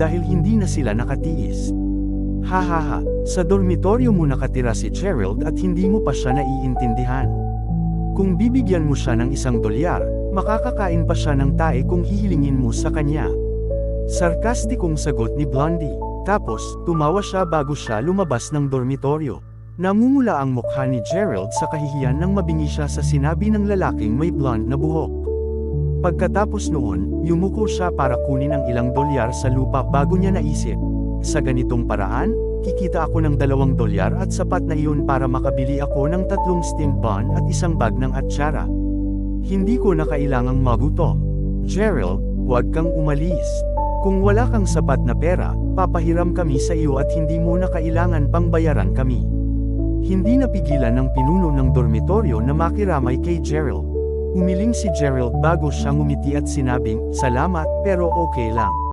dahil hindi na sila nakatiis. Hahaha, sa dormitoryo mo nakatira si Gerald at hindi mo pa siya naiintindihan. Kung bibigyan mo siya ng $1, makakakain pa siya ng tae kung hihilingin mo sa kanya. Sarkastikong sagot ni Blondie. Tapos, tumawa siya bago siya lumabas ng dormitoryo. Namumula ang mukha ni Gerald sa kahihiyan nang mabingi siya sa sinabi ng lalaking may blonde na buhok. Pagkatapos noon, yumuko siya para kunin ang ilang dolyar sa lupa bago niya naisip. Sa ganitong paraan, kikita ako ng $2 at sapat na iyon para makabili ako ng 3 steamed bun at isang bag ng atsara. Hindi ko na kailangang magutom. Gerald, huwag kang umalis. Kung wala kang sapat na pera, papahiram kami sa iyo at hindi mo na kailangan pang bayaran kami. Hindi napigilan ng pinuno ng dormitoryo na makiramay kay Gerald. Umiling si Gerald bago siya ngumiti at sinabing, "Salamat, pero okay lang."